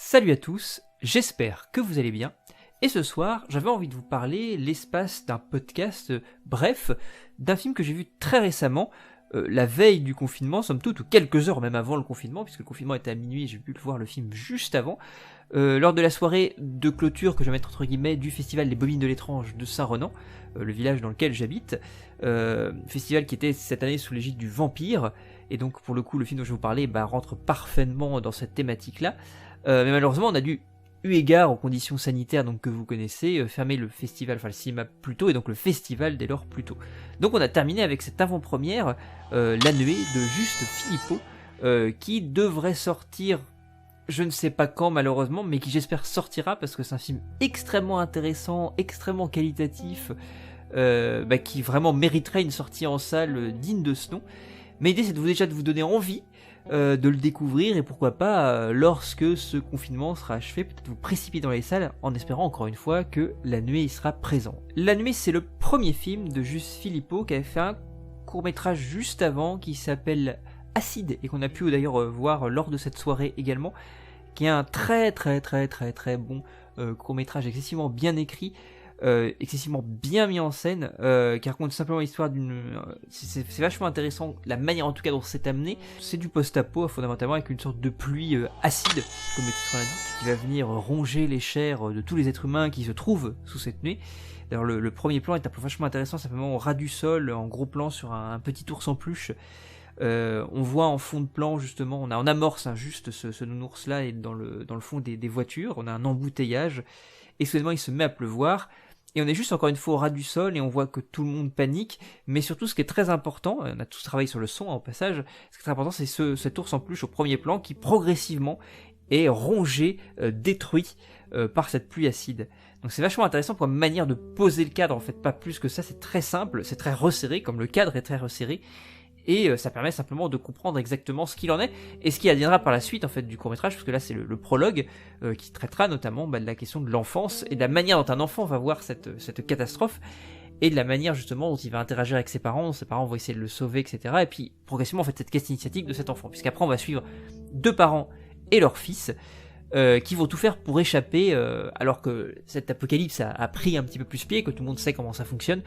Salut à tous, j'espère que vous allez bien. Et ce soir, j'avais envie de vous parler l'espace d'un podcast, bref, d'un film que j'ai vu très récemment, la veille du confinement, somme toute, ou quelques heures même avant le confinement, puisque le confinement était à minuit et j'ai pu voir le film juste avant, lors de la soirée de clôture que je vais mettre entre guillemets du festival des Bobines de l'étrange de Saint-Renan, le village dans lequel j'habite, festival qui était cette année sous l'égide du Vampire, et donc pour le coup le film dont je vais vous parler rentre parfaitement dans cette thématique-là, mais malheureusement on a dû, eu égard aux conditions sanitaires donc, que vous connaissez, fermer le festival, enfin le cinéma plus tôt, et donc le festival dès lors plus tôt. Donc on a terminé avec cette avant-première, La Nuée de Juste Philippot, qui devrait sortir, je ne sais pas quand malheureusement, mais qui j'espère sortira, parce que c'est un film extrêmement intéressant, extrêmement qualitatif, qui vraiment mériterait une sortie en salle digne de ce nom. Mais l'idée c'est déjà de vous donner envie de le découvrir, et pourquoi pas, lorsque ce confinement sera achevé, peut-être vous précipiter dans les salles en espérant encore une fois que La Nuée y sera présent. La Nuée, c'est le premier film de Juste Philippot qui avait fait un court-métrage juste avant qui s'appelle Acide, et qu'on a pu d'ailleurs voir lors de cette soirée également, qui est un très bon court-métrage excessivement bien écrit, excessivement bien mis en scène, qui raconte simplement l'histoire d'une... c'est vachement intéressant, la manière en tout cas dont c'est amené. C'est du post-apo fondamentalement, avec une sorte de pluie acide, comme le titre l'indique, qui va venir ronger les chairs de tous les êtres humains qui se trouvent sous cette nuée. D'ailleurs le premier plan est un peu vachement intéressant, simplement au ras du sol, en gros plan sur un petit ours en peluche. On voit en fond de plan justement, on amorce juste ce nounours là, et dans le fond des voitures, on a un embouteillage, et soudainement il se met à pleuvoir. Et on est juste encore une fois au ras du sol, et on voit que tout le monde panique, mais surtout ce qui est très important, on a tous travaillé sur le son au passage, ce qui est très important c'est cet ours en peluche au premier plan qui progressivement est rongé, détruit par cette pluie acide. Donc c'est vachement intéressant comme manière de poser le cadre, en fait pas plus que ça, c'est très simple, c'est très resserré, comme le cadre est très resserré, et ça permet simplement de comprendre exactement ce qu'il en est, et ce qui adviendra par la suite en fait du court-métrage, parce que là c'est le prologue qui traitera notamment de la question de l'enfance, et de la manière dont un enfant va voir cette catastrophe, et de la manière justement dont il va interagir avec ses parents vont essayer de le sauver, etc. Et puis progressivement en fait cette quête initiatique de cet enfant, puisqu'après on va suivre deux parents et leur fils, qui vont tout faire pour échapper, alors que cet apocalypse a pris un petit peu plus pied, que tout le monde sait comment ça fonctionne,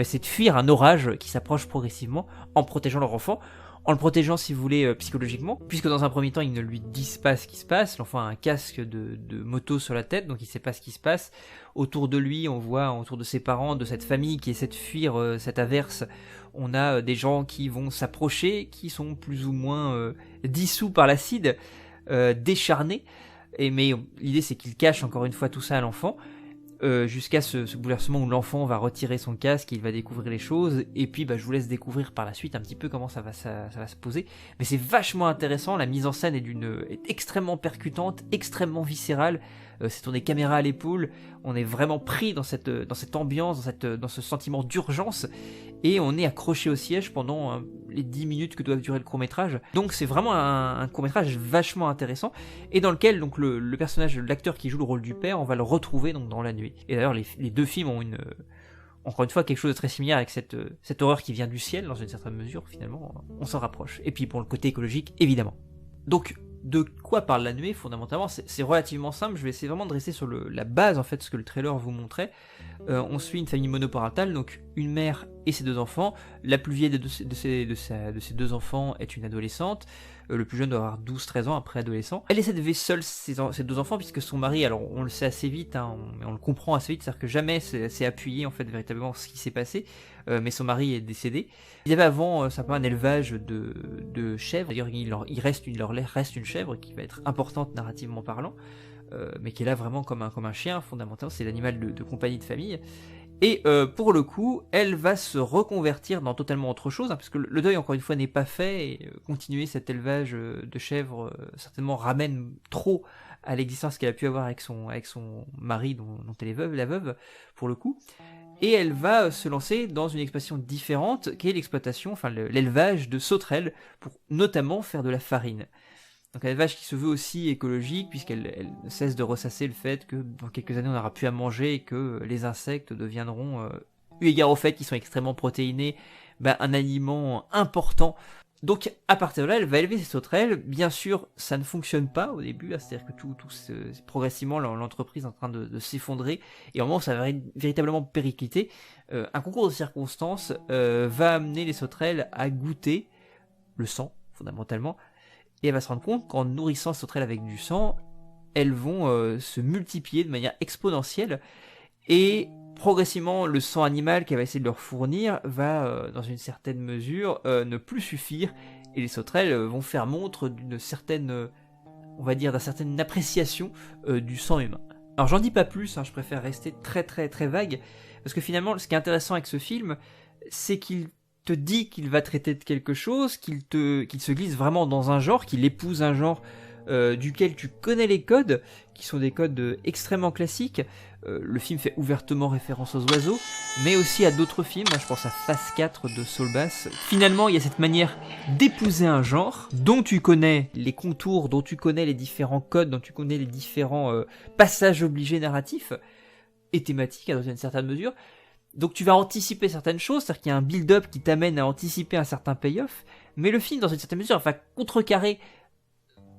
c'est de fuir un orage qui s'approche progressivement en protégeant leur enfant, en le protégeant si vous voulez psychologiquement, puisque dans un premier temps ils ne lui disent pas ce qui se passe, l'enfant a un casque de moto sur la tête, donc il sait pas ce qui se passe. Autour de lui on voit, autour de ses parents, de cette famille qui essaie de fuir cette averse, on a des gens qui vont s'approcher, qui sont plus ou moins dissous par l'acide, décharnés. Mais l'idée c'est qu'il cache encore une fois tout ça à l'enfant, jusqu'à ce bouleversement où l'enfant va retirer son casque, il va découvrir les choses, et puis je vous laisse découvrir par la suite un petit peu comment ça va se poser. Mais c'est vachement intéressant, la mise en scène est extrêmement percutante, extrêmement viscérale, c'est tourné caméra à l'épaule, on est vraiment pris dans cette ambiance, dans ce sentiment d'urgence, et on est accroché au siège pendant les 10 minutes que doit durer le court-métrage. Donc c'est vraiment un court-métrage vachement intéressant, et dans lequel donc le personnage, l'acteur qui joue le rôle du père, on va le retrouver donc dans La Nuée. Et d'ailleurs les deux films ont encore une fois quelque chose de très similaire, avec cette horreur qui vient du ciel dans une certaine mesure, finalement on s'en rapproche. Et puis pour le côté écologique évidemment. Donc de quoi parle La Nuée fondamentalement, c'est relativement simple, je vais essayer vraiment de rester sur la base en fait, ce que le trailer vous montrait. On suit une famille monoparentale, donc une mère et ses deux enfants. La plus vieille de ses deux enfants est une adolescente, le plus jeune doit avoir 12-13 ans, après adolescent. Elle essaie d'élever seule ses deux enfants, puisque son mari, alors on le sait assez vite, mais on le comprend assez vite, c'est-à-dire que jamais c'est appuyé en fait véritablement ce qui s'est passé, mais son mari est décédé. Il y avait avant simplement un élevage de chèvres, d'ailleurs il leur reste une chèvre qui va être importante narrativement parlant, mais qui est là vraiment comme un chien, fondamentalement c'est l'animal de compagnie de famille. Et pour le coup, elle va se reconvertir dans totalement autre chose, parce que le deuil, encore une fois, n'est pas fait, et continuer cet élevage de chèvres certainement ramène trop à l'existence qu'elle a pu avoir avec son mari, dont elle est la veuve, pour le coup. Et elle va se lancer dans une exploitation différente, qui est l'exploitation, l'élevage de sauterelles, pour notamment faire de la farine. Donc un élevage qui se veut aussi écologique, puisqu'elle ne cesse de ressasser le fait que dans quelques années on n'aura plus à manger, et que les insectes deviendront, eu égard au fait qu'ils sont extrêmement protéinés, un aliment important. Donc à partir de là, elle va élever ses sauterelles. Bien sûr, ça ne fonctionne pas au début, là, c'est-à-dire que progressivement l'entreprise est en train de s'effondrer, et au moment où ça va véritablement péricliter, un concours de circonstances va amener les sauterelles à goûter le sang, fondamentalement, et elle va se rendre compte qu'en nourrissant les sauterelles avec du sang, elles vont se multiplier de manière exponentielle, et progressivement, le sang animal qu'elle va essayer de leur fournir va, dans une certaine mesure, ne plus suffire, et les sauterelles vont faire montre d'une certaine, on va dire, d'une certaine appréciation du sang humain. Alors j'en dis pas plus, je préfère rester très très très vague, parce que finalement, ce qui est intéressant avec ce film, c'est qu'il te dit qu'il va traiter de quelque chose, qu'il se glisse vraiment dans un genre, qu'il épouse un genre duquel tu connais les codes, qui sont des codes extrêmement classiques. Le film fait ouvertement référence aux oiseaux, mais aussi à d'autres films. Moi, je pense à Phase 4 de Saul Bass. Finalement, il y a cette manière d'épouser un genre dont tu connais les contours, dont tu connais les différents codes, dont tu connais les différents passages obligés narratifs et thématiques dans une certaine mesure. Donc tu vas anticiper certaines choses, c'est-à-dire qu'il y a un build-up qui t'amène à anticiper un certain payoff, mais le film, dans une certaine mesure, va contrecarrer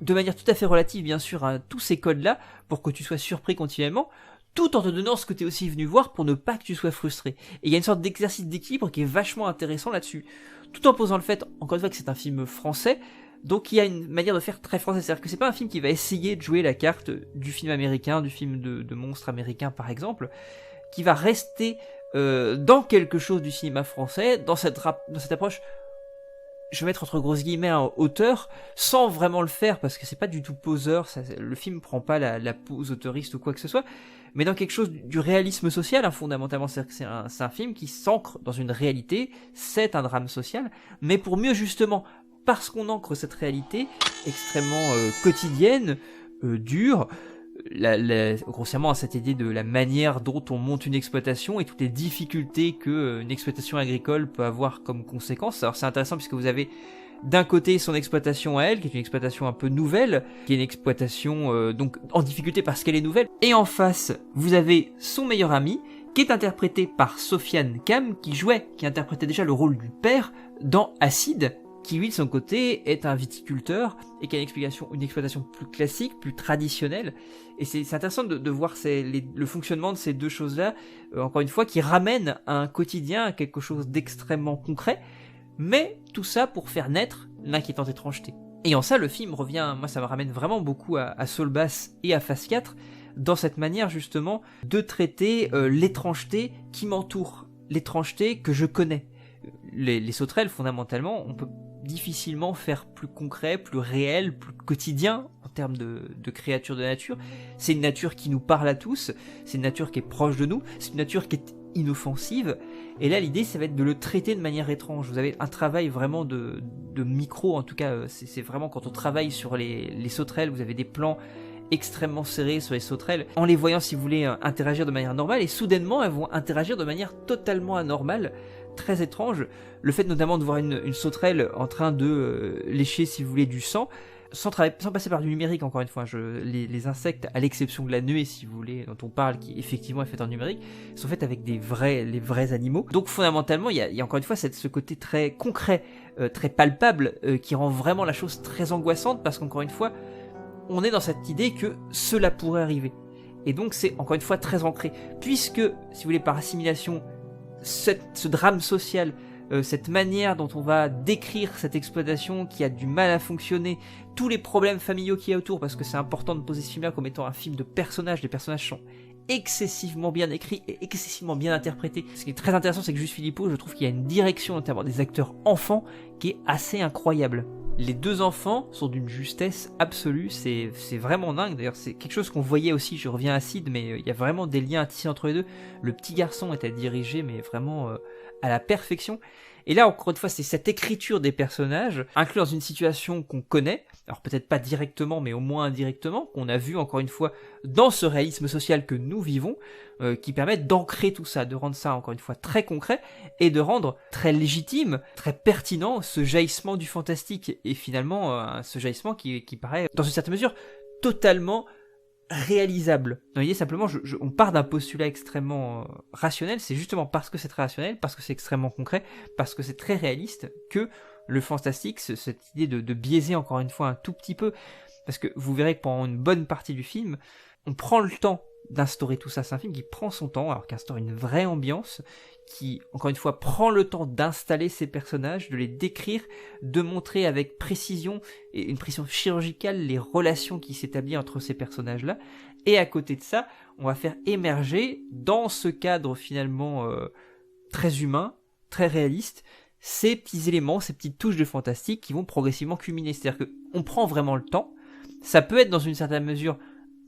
de manière tout à fait relative, bien sûr, à tous ces codes-là, pour que tu sois surpris continuellement, tout en te donnant ce que tu es aussi venu voir pour ne pas que tu sois frustré. Et il y a une sorte d'exercice d'équilibre qui est vachement intéressant là-dessus, tout en posant le fait, encore une fois, que c'est un film français, donc il y a une manière de faire très française, c'est-à-dire que c'est pas un film qui va essayer de jouer la carte du film américain, du film de monstre américain par exemple, qui va rester dans quelque chose du cinéma français, dans cette approche, je vais mettre entre grosses guillemets un auteur, sans vraiment le faire, parce que c'est pas du tout poseur, le film prend pas la pose auteuriste ou quoi que ce soit, mais dans quelque chose du réalisme social, fondamentalement, c'est un film qui s'ancre dans une réalité, c'est un drame social, mais pour mieux justement, parce qu'on ancre cette réalité extrêmement quotidienne, dure, grossièrement à cette idée de la manière dont on monte une exploitation et toutes les difficultés que une exploitation agricole peut avoir comme conséquence. Alors c'est intéressant puisque vous avez d'un côté son exploitation à elle, qui est une exploitation un peu nouvelle, qui est une exploitation donc en difficulté parce qu'elle est nouvelle, et en face vous avez son meilleur ami, qui est interprété par Sofiane Kam, qui interprétait déjà le rôle du père dans Acide, qui lui de son côté est un viticulteur et qui a une exploitation plus classique, plus traditionnelle, et c'est intéressant de voir le fonctionnement de ces deux choses-là, encore une fois, qui ramènent à un quotidien, à quelque chose d'extrêmement concret, mais tout ça pour faire naître l'inquiétante étrangeté. Et en ça, le film revient, moi ça me ramène vraiment beaucoup à Saul Bass et à Phase 4, dans cette manière justement de traiter l'étrangeté qui m'entoure, l'étrangeté que je connais. Les sauterelles, fondamentalement, on peut difficilement faire plus concret, plus réel, plus quotidien en termes de créatures de nature. C'est une nature qui nous parle à tous, c'est une nature qui est proche de nous, c'est une nature qui est inoffensive, et là l'idée ça va être de le traiter de manière étrange. Vous avez un travail vraiment de micro, en tout cas c'est vraiment quand on travaille sur les sauterelles, vous avez des plans extrêmement serrés sur les sauterelles, en les voyant si vous voulez interagir de manière normale, et soudainement elles vont interagir de manière totalement anormale, très étrange. Le fait notamment de voir une sauterelle en train de lécher si vous voulez du sang, sans passer par du numérique, encore une fois, les insectes, à l'exception de la nuée si vous voulez, dont on parle, qui effectivement est faite en numérique, sont faites avec les vrais animaux. Donc fondamentalement il y a encore une fois ce côté très concret, très palpable, qui rend vraiment la chose très angoissante, parce qu'encore une fois on est dans cette idée que cela pourrait arriver, et donc c'est encore une fois très ancré, puisque si vous voulez par assimilation ce drame social, cette manière dont on va décrire cette exploitation qui a du mal à fonctionner, tous les problèmes familiaux qu'il y a autour, parce que c'est important de poser ce film-là comme étant un film de personnages. Les personnages sont excessivement bien écrits et excessivement bien interprétés. Ce qui est très intéressant, c'est que Juste Philippot, je trouve qu'il y a une direction, notamment des acteurs enfants, qui est assez incroyable. Les deux enfants sont d'une justesse absolue, c'est vraiment dingue. D'ailleurs, c'est quelque chose qu'on voyait aussi, je reviens à Sid, mais il y a vraiment des liens à tisser entre les deux. Le petit garçon est à diriger, mais vraiment à la perfection. Et là, encore une fois, c'est cette écriture des personnages, inclus dans une situation qu'on connaît, alors peut-être pas directement, mais au moins indirectement, qu'on a vu, encore une fois, dans ce réalisme social que nous vivons, qui permettent d'ancrer tout ça, de rendre ça, encore une fois, très concret, et de rendre très légitime, très pertinent, ce jaillissement du fantastique, et finalement, ce jaillissement qui paraît, dans une certaine mesure, totalement réalisable. Dans l'idée, simplement, on part d'un postulat extrêmement rationnel, c'est justement parce que c'est très rationnel, parce que c'est extrêmement concret, parce que c'est très réaliste, que le fantastique, cette idée de biaiser encore une fois un tout petit peu, parce que vous verrez que pendant une bonne partie du film, on prend le temps d'instaurer tout ça. C'est un film qui prend son temps, alors qu'instaure une vraie ambiance, qui, encore une fois, prend le temps d'installer ces personnages, de les décrire, de montrer avec précision et une précision chirurgicale les relations qui s'établissent entre ces personnages-là. Et à côté de ça, on va faire émerger, dans ce cadre finalement très humain, très réaliste, ces petits éléments, ces petites touches de fantastique qui vont progressivement culminer. C'est-à-dire qu'on prend vraiment le temps. Ça peut être dans une certaine mesure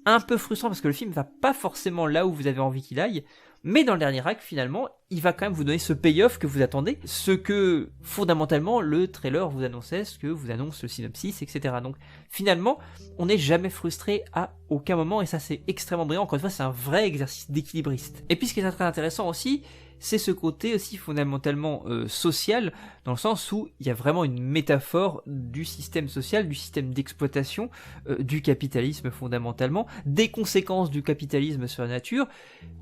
un peu frustrant parce que le film va pas forcément là où vous avez envie qu'il aille, mais dans le dernier acte, finalement, il va quand même vous donner ce payoff que vous attendez, ce que, fondamentalement, le trailer vous annonçait, ce que vous annonce le synopsis, etc. Donc, finalement, on n'est jamais frustré à aucun moment, et ça, c'est extrêmement brillant. Encore une fois, c'est un vrai exercice d'équilibriste. Et puis, ce qui est très intéressant aussi, c'est ce côté aussi fondamentalement social, dans le sens où il y a vraiment une métaphore du système social, du système d'exploitation, du capitalisme fondamentalement, des conséquences du capitalisme sur la nature,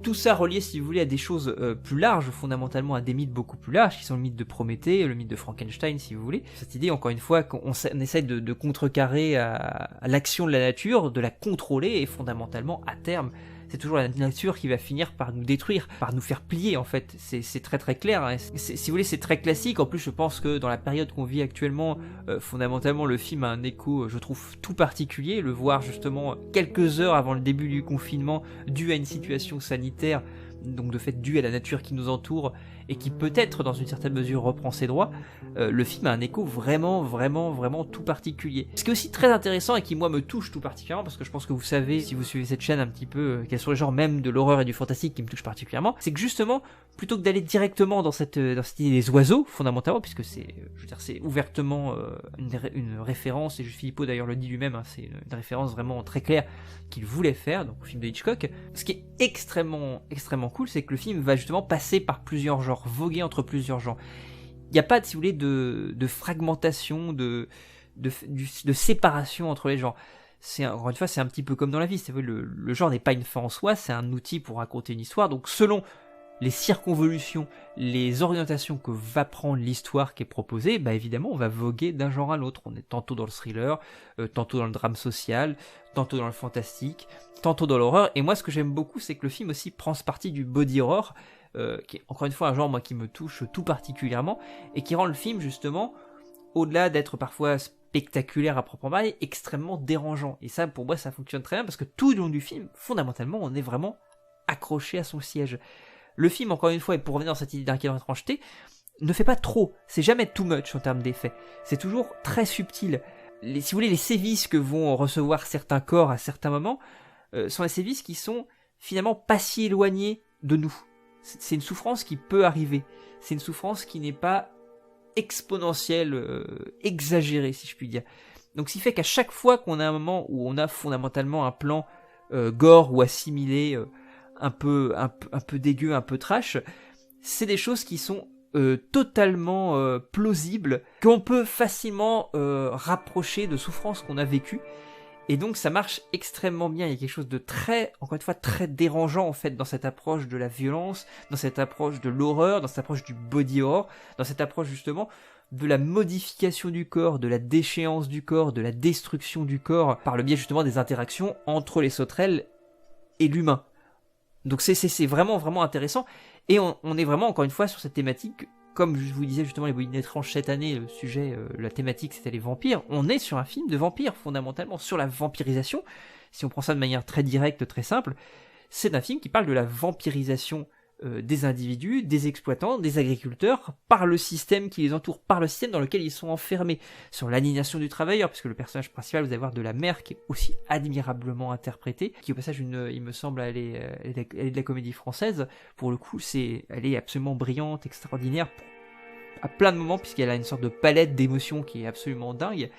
tout ça relié, si vous voulez, à des choses plus larges, fondamentalement à des mythes beaucoup plus larges, qui sont le mythe de Prométhée, le mythe de Frankenstein, si vous voulez. Cette idée, encore une fois, qu'on essaie de contrecarrer à l'action de la nature, de la contrôler, et fondamentalement, à terme, c'est toujours la nature qui va finir par nous détruire, par nous faire plier en fait. C'est très très clair, hein. Si vous voulez, c'est très classique. En plus, je pense que dans la période qu'on vit actuellement, fondamentalement, le film a un écho, je trouve, tout particulier. Le voir justement quelques heures avant le début du confinement, dû à une situation sanitaire, donc de fait dû à la nature qui nous entoure, et qui peut-être dans une certaine mesure reprend ses droits, le film a un écho vraiment tout particulier. Ce qui est aussi très intéressant et qui moi me touche tout particulièrement, parce que je pense que vous savez, si vous suivez cette chaîne un petit peu, quels sont les genres même de l'horreur et du fantastique qui me touchent particulièrement, c'est que justement, plutôt que d'aller directement dans cette idée des oiseaux, fondamentalement, puisque c'est, je veux dire, c'est ouvertement une référence, et Philippot d'ailleurs le dit lui-même, hein, c'est une référence vraiment très claire qu'il voulait faire, donc au film de Hitchcock. Ce qui est extrêmement cool, c'est que le film va justement passer par plusieurs genres, voguer entre plusieurs genres. Il n'y a pas, si vous voulez, de fragmentation, de séparation entre les genres. Encore une fois, c'est un petit peu comme dans la vie. Le genre n'est pas une fin en soi, c'est un outil pour raconter une histoire. Donc selon les circonvolutions, les orientations que va prendre l'histoire qui est proposée, bah évidemment, on va voguer d'un genre à l'autre. On est tantôt dans le thriller, tantôt dans le drame social, tantôt dans le fantastique, tantôt dans l'horreur. Et moi, ce que j'aime beaucoup, c'est que le film aussi prend ce parti du body horror, qui est encore une fois un genre moi qui me touche tout particulièrement, et qui rend le film justement, au-delà d'être parfois spectaculaire à proprement parler, extrêmement dérangeant. Et ça, pour moi, ça fonctionne très bien, parce que tout le long du film, fondamentalement, on est vraiment accroché à son siège. Le film, encore une fois, et pour revenir dans cette idée d'inquiétante étrangeté, ne fait pas trop, c'est jamais too much en termes d'effets, c'est toujours très subtil. Si vous voulez, les sévices que vont recevoir certains corps à certains moments sont des sévices qui sont finalement pas si éloignés de nous. C'est une souffrance qui peut arriver, c'est une souffrance qui n'est pas exponentielle, exagérée si je puis dire. Donc ce qui fait qu'à chaque fois qu'on a un moment où on a fondamentalement un plan gore ou assimilé, un peu dégueu, un peu trash, c'est des choses qui sont totalement plausibles, qu'on peut facilement rapprocher de souffrances qu'on a vécues, et donc ça marche extrêmement bien. Il y a quelque chose de très, encore une fois, très dérangeant en fait dans cette approche de la violence, dans cette approche de l'horreur, dans cette approche du body horror, dans cette approche justement de la modification du corps, de la déchéance du corps, de la destruction du corps, par le biais justement des interactions entre les sauterelles et l'humain. Donc c'est vraiment intéressant, et on est vraiment encore une fois sur cette thématique, comme je vous disais justement les Bohémiens étranges cette année, le sujet, la thématique c'était les vampires, on est sur un film de vampires fondamentalement, sur la vampirisation, si on prend ça de manière très directe, très simple, c'est un film qui parle de la vampirisation des individus, des exploitants, des agriculteurs, par le système qui les entoure, par le système dans lequel ils sont enfermés, sur l'aliénation du travailleur, puisque le personnage principal, vous allez voir de la mère qui est aussi admirablement interprétée, qui au passage, il me semble, elle est de la comédie française, pour le coup, elle est absolument brillante, extraordinaire, à plein de moments, puisqu'elle a une sorte de palette d'émotions qui est absolument dingue,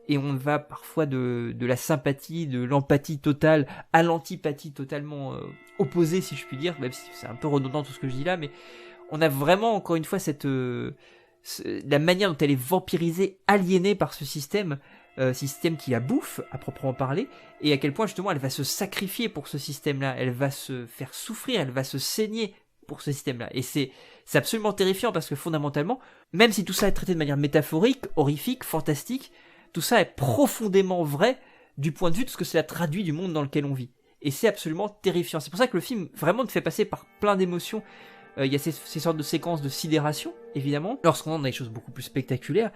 et on va parfois de la sympathie, de l'empathie totale à l'antipathie totalement opposée, si je puis dire, même si c'est un peu redondant tout ce que je dis là, mais on a vraiment encore une fois la manière dont elle est vampirisée, aliénée par ce système qui la bouffe à proprement parler, et à quel point justement elle va se sacrifier pour ce système-là, elle va se faire souffrir, elle va se saigner pour ce système-là. Et c'est absolument terrifiant parce que fondamentalement, même si tout ça est traité de manière métaphorique, horrifique, fantastique, tout ça est profondément vrai du point de vue de ce que cela traduit du monde dans lequel on vit. Et c'est absolument terrifiant. C'est pour ça que le film vraiment te fait passer par plein d'émotions. Il y a ces sortes de séquences de sidération, évidemment, lorsqu'on a des choses beaucoup plus spectaculaires.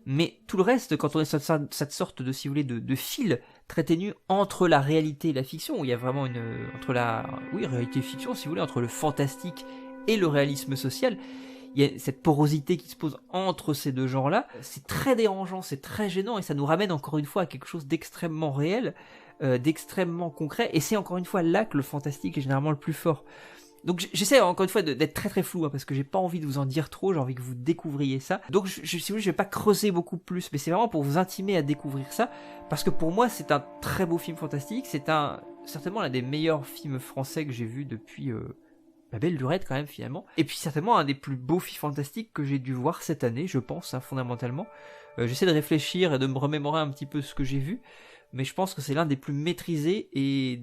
Mais tout le reste, quand on est sur cette sorte de, si vous voulez, de fil très ténu entre la réalité et la fiction, où il y a vraiment entre la réalité et fiction, si vous voulez, entre le fantastique et le réalisme social, il y a cette porosité qui se pose entre ces deux genres-là. C'est très dérangeant, c'est très gênant, et ça nous ramène encore une fois à quelque chose d'extrêmement réel, d'extrêmement concret, et c'est encore une fois là que le fantastique est généralement le plus fort. Donc j'essaie encore une fois d'être très très flou, parce que j'ai pas envie de vous en dire trop, j'ai envie que vous découvriez ça. Donc si vous voulez, je vais pas creuser beaucoup plus, mais c'est vraiment pour vous intimer à découvrir ça, parce que pour moi c'est un très beau film fantastique, c'est certainement l'un des meilleurs films français que j'ai vu depuis la belle lurette quand même finalement, et puis certainement un des plus beaux films fantastiques que j'ai dû voir cette année, je pense, fondamentalement. J'essaie de réfléchir et de me remémorer un petit peu ce que j'ai vu, mais je pense que c'est l'un des plus maîtrisés et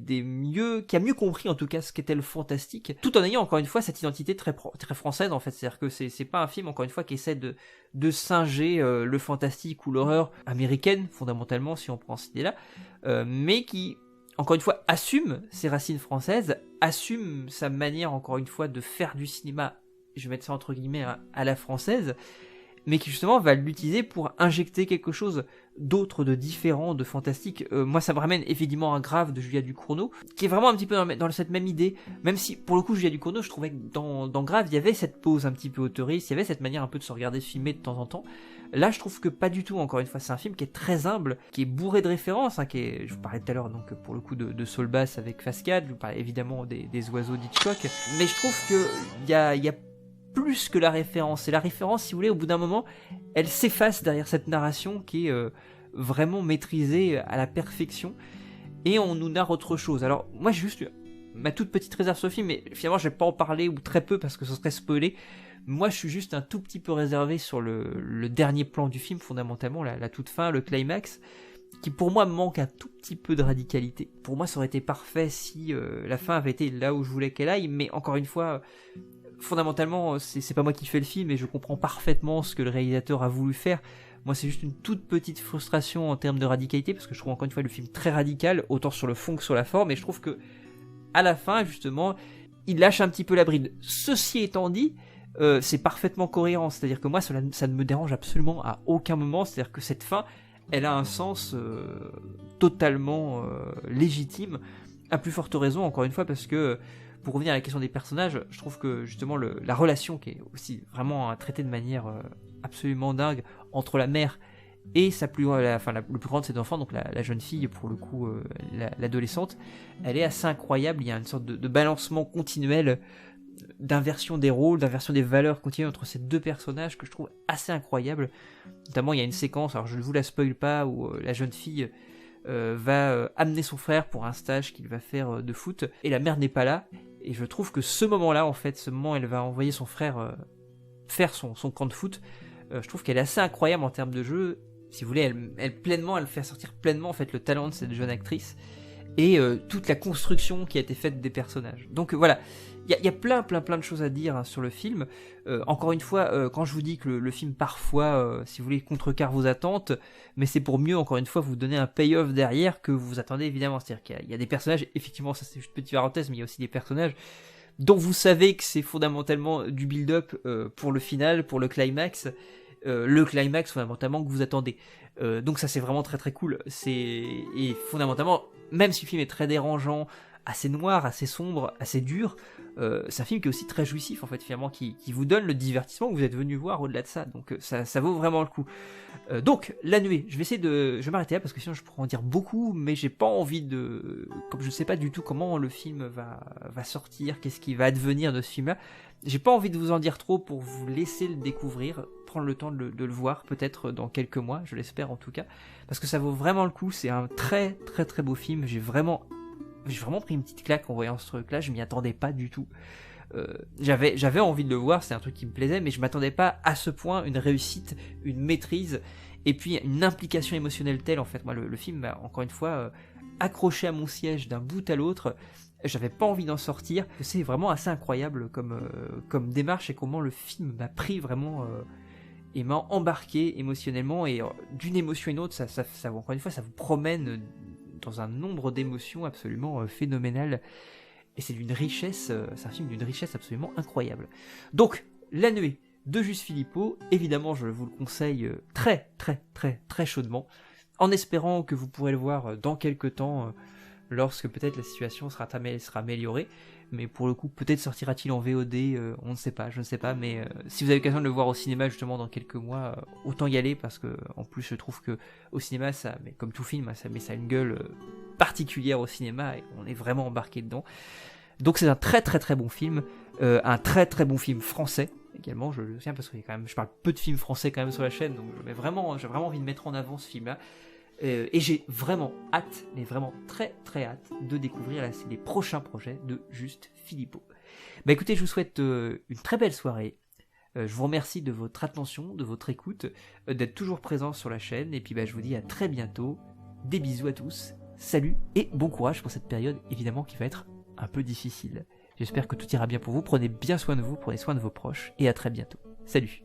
qui a mieux compris en tout cas ce qu'était le fantastique, tout en ayant encore une fois cette identité très française en fait. C'est-à-dire que c'est pas un film encore une fois qui essaie de singer le fantastique ou l'horreur américaine fondamentalement, si on prend cette idée-là, mais qui encore une fois assume ses racines françaises, assume sa manière encore une fois de faire du cinéma, je vais mettre ça entre guillemets, à la française, mais qui justement va l'utiliser pour injecter quelque chose d'autre, de différent, de fantastique. Moi ça me ramène évidemment à Grave de Julia Ducournau, qui est vraiment un petit peu dans cette même idée, même si pour le coup Julia Ducournau, je trouvais que dans Grave il y avait cette pose un petit peu autoriste, il y avait cette manière un peu de se regarder filmer de temps en temps. Là je trouve que pas du tout, encore une fois c'est un film qui est très humble, qui est bourré de références, je vous parlais tout à l'heure donc pour le coup de Saul Bass avec Fascade, je vous parlais évidemment des oiseaux d'Hitchcock, mais je trouve que il y a plus que la référence. Et la référence, si vous voulez, au bout d'un moment, elle s'efface derrière cette narration qui est vraiment maîtrisée à la perfection. Et on nous narre autre chose. Alors, moi, j'ai juste ma toute petite réserve sur le film, mais finalement, je vais pas en parler, ou très peu, parce que ce serait spoilé. Moi, je suis juste un tout petit peu réservé sur le dernier plan du film, fondamentalement, la toute fin, le climax, qui pour moi manque un tout petit peu de radicalité. Pour moi, ça aurait été parfait si la fin avait été là où je voulais qu'elle aille, mais encore une fois, fondamentalement, c'est pas moi qui fais le film et je comprends parfaitement ce que le réalisateur a voulu faire. Moi, c'est juste une toute petite frustration en termes de radicalité, parce que je trouve encore une fois le film très radical, autant sur le fond que sur la forme, et je trouve que à la fin, justement, il lâche un petit peu la bride. Ceci étant dit, c'est parfaitement cohérent, c'est-à-dire que moi, ça ne me dérange absolument à aucun moment, c'est-à-dire que cette fin, elle a un sens totalement légitime, à plus forte raison, encore une fois, parce que pour revenir à la question des personnages, je trouve que justement la relation qui est aussi vraiment traitée de manière absolument dingue entre la mère et le plus grand de ses enfants, donc la jeune fille, pour le coup l'adolescente, elle est assez incroyable. Il y a une sorte de balancement continuel, d'inversion des rôles, d'inversion des valeurs continuelles entre ces deux personnages que je trouve assez incroyable. Notamment il y a une séquence, alors je ne vous la spoil pas, où la jeune fille va amener son frère pour un stage qu'il va faire de foot, et la mère n'est pas là, et je trouve que ce moment-là, en fait, ce moment où elle va envoyer son frère faire son camp de foot, je trouve qu'elle est assez incroyable en termes de jeu. Si vous voulez, elle fait sortir pleinement en fait le talent de cette jeune actrice, et toute la construction qui a été faite des personnages. Donc voilà, il y a plein de choses à dire sur le film. Encore une fois, quand je vous dis que le film parfois, si vous voulez, contrecarre vos attentes, mais c'est pour mieux, encore une fois, vous donner un payoff derrière que vous attendez évidemment. C'est-à-dire qu'il y a des personnages, effectivement, ça c'est juste une petite parenthèse, mais il y a aussi des personnages dont vous savez que c'est fondamentalement du build-up pour le final, pour le climax. Le climax fondamentalement que vous attendez. Donc ça c'est vraiment très très cool. Et fondamentalement, même si le film est très dérangeant, assez noir, assez sombre, assez dur, c'est un film qui est aussi très jouissif en fait, finalement, qui vous donne le divertissement que vous êtes venu voir au-delà de ça. Donc ça vaut vraiment le coup. Donc La Nuée, je vais m'arrêter là parce que sinon je pourrais en dire beaucoup, mais j'ai pas envie comme je sais pas du tout comment le film va sortir, qu'est-ce qui va advenir de ce film-là, j'ai pas envie de vous en dire trop pour vous laisser le découvrir, prendre le temps de le voir peut-être dans quelques mois, je l'espère en tout cas, parce que ça vaut vraiment le coup. C'est un très très très beau film. J'ai vraiment pris une petite claque en voyant ce truc-là, je m'y attendais pas du tout. J'avais envie de le voir, c'est un truc qui me plaisait, mais je m'attendais pas à ce point, une réussite, une maîtrise, et puis une implication émotionnelle telle, en fait. Moi, le film, encore une fois, accroché à mon siège d'un bout à l'autre. J'avais pas envie d'en sortir. C'est vraiment assez incroyable comme démarche et comment le film m'a pris vraiment et m'a embarqué émotionnellement. Et d'une émotion à une autre, encore une fois, ça vous promène dans un nombre d'émotions absolument phénoménal. Et c'est d'une richesse, c'est un film d'une richesse absolument incroyable. Donc, La Nuée de Juste Philippot, évidemment, je vous le conseille très, très, très, très chaudement, en espérant que vous pourrez le voir dans quelques temps, lorsque peut-être la situation sera améliorée. Mais pour le coup, peut-être sortira-t-il en VOD, on ne sait pas, je ne sais pas. Mais si vous avez l'occasion de le voir au cinéma justement dans quelques mois, autant y aller, parce que en plus je trouve que au cinéma, mais comme tout film, ça a une gueule particulière au cinéma et on est vraiment embarqué dedans. Donc c'est un très très très bon film, un très très bon film français également, je le tiens parce que je parle peu de films français quand même sur la chaîne, donc j'ai vraiment envie de mettre en avant ce film-là. Et j'ai vraiment hâte, mais vraiment très très hâte de découvrir les prochains projets de Juste Philippot. Bah écoutez, je vous souhaite une très belle soirée. Je vous remercie de votre attention, de votre écoute, d'être toujours présent sur la chaîne. Et puis je vous dis à très bientôt. Des bisous à tous. Salut et bon courage pour cette période évidemment qui va être un peu difficile. J'espère que tout ira bien pour vous. Prenez bien soin de vous, prenez soin de vos proches et à très bientôt. Salut.